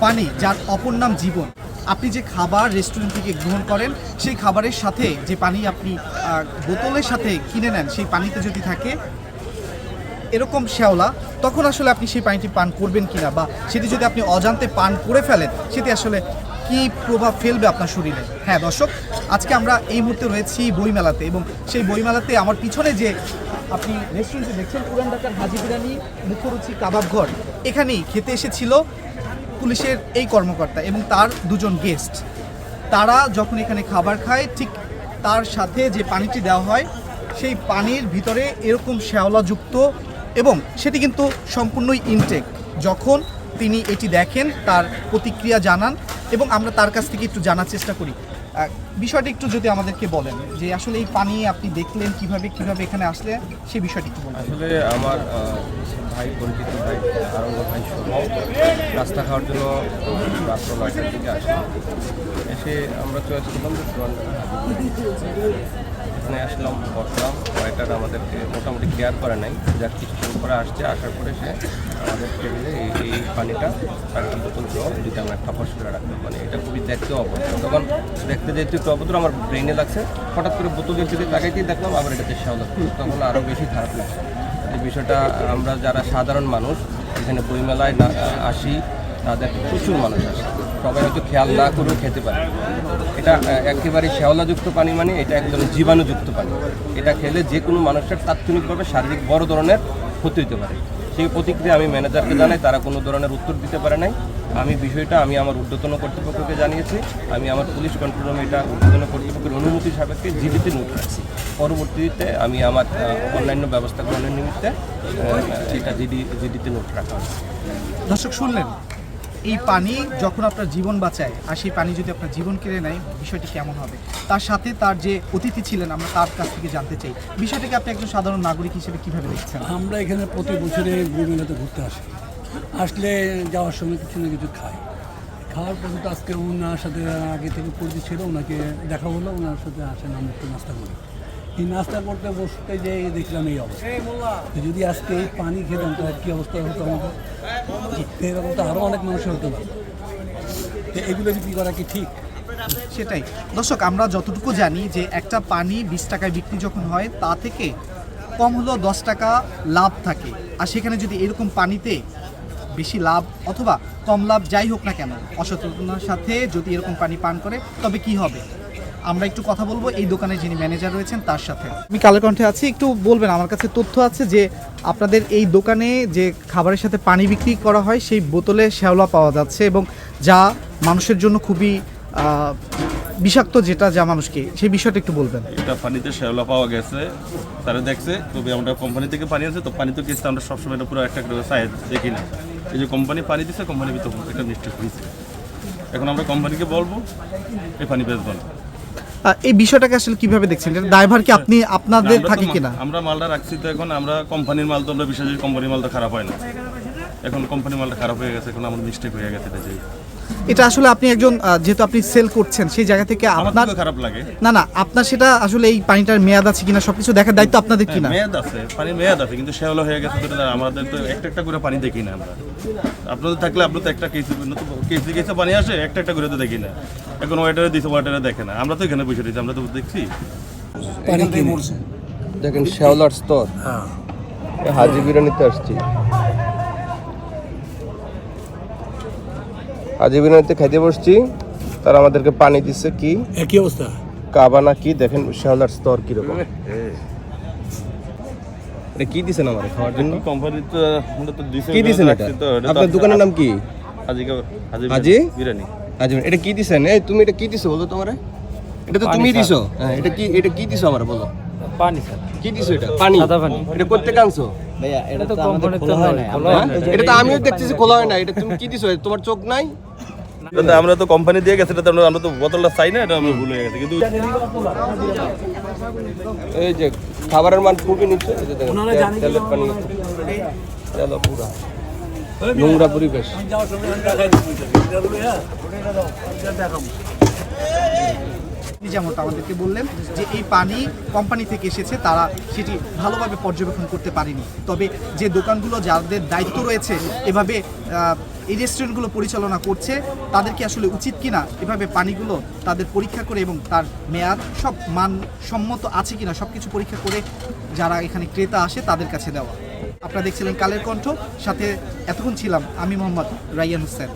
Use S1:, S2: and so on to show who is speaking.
S1: পানি যার অপর নাম জীবন। আপনি যে খাবার রেস্টুরেন্ট থেকে গ্রহণ করেন সেই খাবারের সাথে যে পানি আপনি বোতলের সাথে কিনে নেন সেই পানিতে যদি থাকে এরকম শ্যাওলা, তখন আসলে আপনি সেই পানিটি পান করবেন কিনা, বা সেটি যদি আপনি অজান্তে পান করে ফেলেন সেটি আসলে কী প্রভাব ফেলবে আপনার শরীরে। হ্যাঁ দর্শক, আজকে আমরা এই মুহূর্তে রয়েছি বইমেলাতে, এবং সেই বইমেলাতে আমার পিছনে যে আপনি রেস্টুরেন্টে দেখছেন পুরান ঢাকার হাজি বিরিয়ানি মুখরুচি কাবাব ঘর, এখানেই খেতে এসেছিল পুলিশের এই কর্মকর্তা এবং তার দুজন গেস্ট। তারা যখন এখানে খাবার খায় ঠিক তার সাথে যে পানিটি দেওয়া হয় সেই পানির ভিতরে এরকম শ্যাওলাযুক্ত, এবং সেটি কিন্তু সম্পূর্ণই ইনটেক। যখন তিনি এটি দেখেন তার প্রতিক্রিয়া জানান, এবং আমরা তার কাছ থেকে একটু জানার চেষ্টা করি। বিষয়টা একটু যদি আমাদেরকে বলেন যে আসলে এই পানি আপনি দেখলেন কিভাবে এখানে আসলে সেই বিষয়টি একটু বলেন।
S2: আসলে আমার ভাই, পরিচিত ভাই, আরঙ্গ ভাই সহ নাস্তা খাওয়ার জন্য রাত্র 9টার দিকে আসি। এসে আমরা চয়েস করলাম যে এখানে আসলাম, বসলাম। ওয়েটার আমাদেরকে মোটামুটি কেয়ার করে নাই, যার কিছুক্ষণ পরে আসছে। আসার পরে সে আমাদের টেবিলে এই পানিটা একটা বোতল সহ যদি আমরা টপাস করে রাখতাম, মানে এটা খুবই দেখতে অভদ্র। তখন দেখতে যেহেতু একটু অভদ্র আমার ব্রেনে লাগছে, হঠাৎ করে বোতলের দিকে তাকাইতেই দেখলাম আবার এটাতে শ্যাওলা, তখন আরও বেশি খারাপ লাগছে। এই বিষয়টা আমরা যারা সাধারণ মানুষ এখানে বইমেলায় আসি, তাদের প্রচুর মানুষ আসে, সবাই হয়তো খেয়াল না করেও খেতে পারে। এটা একেবারে শ্যাওলাযুক্ত পানি, মানে এটা একদম জীবাণুযুক্ত পানি। এটা খেলে যে কোনো মানুষের তাৎক্ষণিকভাবে শারীরিক বড় ধরনের ক্ষতি হতে পারে। সেই প্রতিক্রিয়া আমি ম্যানেজারকে জানাই, তারা কোনো ধরনের উত্তর দিতে পারে নাই। আমি বিষয়টা আমার ঊর্ধ্বতন কর্তৃপক্ষকে জানিয়েছি। আমি আমার পুলিশ কন্ট্রোল রুমে এটা ঊর্ধ্বতন কর্তৃপক্ষের অনুমতি সাপেক্ষে জিডিতে নোট রাখছি। পরবর্তীতে আমি আমার অন্যান্য ব্যবস্থা গ্রহণের নিমিত্তে এটা জিডিতে নোট রাখা হয়েছে।
S1: দর্শক শুনলেন, এই পানি যখন আপনার জীবন বাঁচায় আর সেই পানি যদি আপনার জীবন কেড়ে নেয় বিষয়টি কেমন হবে। তার সাথে তার যে অতিথি ছিলেন আমরা তার কাছ থেকে জানতে চাই বিষয়টাকে আপনি একজন সাধারণ নাগরিক হিসেবে কীভাবে দেখছেন।
S3: আমরা এখানে প্রতি বছরে বইমেলাতে ঘুরতে আসলে যাওয়ার সময় কিছু না কিছু খাওয়ার পর তো আজকে ওনার সাথে আগে থেকে পরিচিত ছিল, ওনাকে দেখা হলো, ওনার সাথে আসেন আমরা একটু নাস্তা করি। এই নাস্তা করতে বসতে যেয়ে দেখলাম এই অবস্থা। যদি আজকে এই পানি খেতাম তো কী অবস্থা হতো আমাদের, এরকম তো আরও অনেক মানুষের হতে পারে। তো এগুলো বিক্রি করা কি ঠিক?
S1: সেটাই দর্শক, আমরা যতটুকু জানি যে একটা পানি 20 টাকায় বিক্রি যখন হয় তা থেকে কম হলেও 10 টাকা লাভ থাকে, আর সেখানে যদি এরকম পানিতে বেশি লাভ অথবা কম লাভ যাই হোক না কেন, অসচেতনতার সাথে যদি এরকম পানি পান করে তবে কি হবে। আমরা একটু কথা বলবো এই দোকানে যিনি ম্যানেজার রয়েছেন তার সাথে। আমি কালের কণ্ঠে আছি, একটু বলবেন, আমার কাছে তথ্য আছে যে আপনাদের এই দোকানে যে খাবারের সাথে পানি বিক্রি করা হয় সেই বোতলে শ্যাওলা পাওয়া যাচ্ছে, এবং যা মানুষের জন্য খুবই বিষাক্ত, যেটা যা মানুষকে, সেই বিষয়টা একটু বলবেন।
S4: এটা পানিতে শ্যাওলা পাওয়া গেছে, তারা দেখছে। তবে আমরা কোম্পানি থেকে পানি আছে তো পানি তো গেছে, আমরা সবসময় এটা পুরো একটা সাইজ দেখি না। এই যে কোম্পানি পানি দিচ্ছে, কোম্পানির ভিতর একটা মিস্টেক হয়েছে। এখন আমরা কোম্পানিকে বলবো এই পানি বেচবো না।
S1: এই বিষয়টাকে আসলে কিভাবে দেখছেন, ড্রাইভার কি আপনি আপনাদের থাকে কিনা?
S4: আমরা মালটা রাখছি তো, এখন আমরা কোম্পানির মাল তো আমরা বিশ্বাস করি কোম্পানির মালটা খারাপ হয় না। এখন কোম্পানির মালটা খারাপ হয়ে গেছে, এখন আমার মিস্টেক হয়ে গেছে।
S1: এটা আসলে আপনি একজন যেহেতু আপনি সেল করছেন সেই জায়গা থেকে আপনার
S4: খারাপ লাগে
S1: না, আপনার সেটা আসলে এই পানিটার মেয়াদ আছে কিনা সবকিছু দেখার দায়িত্ব আপনাদের কিনা?
S4: মেয়াদ আছে, পানির মেয়াদ আছে, কিন্তু শ্যাওলা হয়ে গেছে। আমাদের তো একটা করে পানি দেখি না আমরা। আপনাদের থাকলে আপনার তো একটা কেসে পানি আসে, একটা করে তো দেখি না। এখন ওয়াটারে দিচ্ছে, ওয়াটারে দেখে না। আমরা তো এখানে বসে দিচ্ছি, আমরা তো দেখছি
S2: দেখেন শ্যাওলার স্তর। হাজি বিরিয়ানিতে আসছি, হাজি বিরিয়ানিতে খাইতে বসছি, তারা আমাদেরকে পানি দিচ্ছে। কি
S3: একই অবস্থা
S2: কাবা না কি, দেখেন শ্যাওলার স্তর কিরকম। এটা কি দিছেন আমার খাওয়ার জন্য?
S4: কোম্পানি তো
S2: কি দিছেন? আপনার দোকানের নাম কি? হাজি
S4: বিরিয়ানি।
S2: হাজি, এটা কি দিছেন? এই তুমি এটা কি দিছো বলো তোমারে? এটা তো তুমি দিছো। হ্যাঁ, এটা কি দিছো আমার বলো?
S5: পানি স্যার।
S2: কি দিছো? এটা পানি।
S5: সাদা পানি।
S2: এটা করতে কানছো
S5: ভাইয়া এটা তো কোম্পানির তো হয় না।
S2: এটা তো আমিও দেখতেছি খোলা হয় না। এটা তুমি কি দিছো? তোমার চোখ নাই?
S4: আমরা তো কোম্পানি দিয়ে গেছে, আমরা তো বোতলটা চাই না, এটা আমরা ভুল হয়ে গেছে। কিন্তু
S2: এই যে খাবারের মান খুবই নিচ্ছে, তেলের পানি তেল পুরা নোংরা পরিবেশ।
S1: যেমনটা আমাদেরকে বললেন যে এই পানি কোম্পানি থেকে এসেছে, তারা সেটি ভালোভাবে পর্যবেক্ষণ করতে পারেনি। তবে যে দোকানগুলো যাদের দায়িত্ব রয়েছে এভাবে এই রেস্টুরেন্টগুলো পরিচালনা করছে তাদের কি আসলে উচিত কিনা এভাবে পানিগুলো তাদের পরীক্ষা করে এবং তার মেয়াদ সব মানসম্মত আছে কিনা সব কিছু পরীক্ষা করে যারা এখানে ক্রেতা আসে তাদের কাছে দেওয়া। আপনারা দেখছিলেন কালের কণ্ঠ, সাথে এতক্ষণ ছিলাম আমি মোহাম্মদ রাইয়ান হোসেন।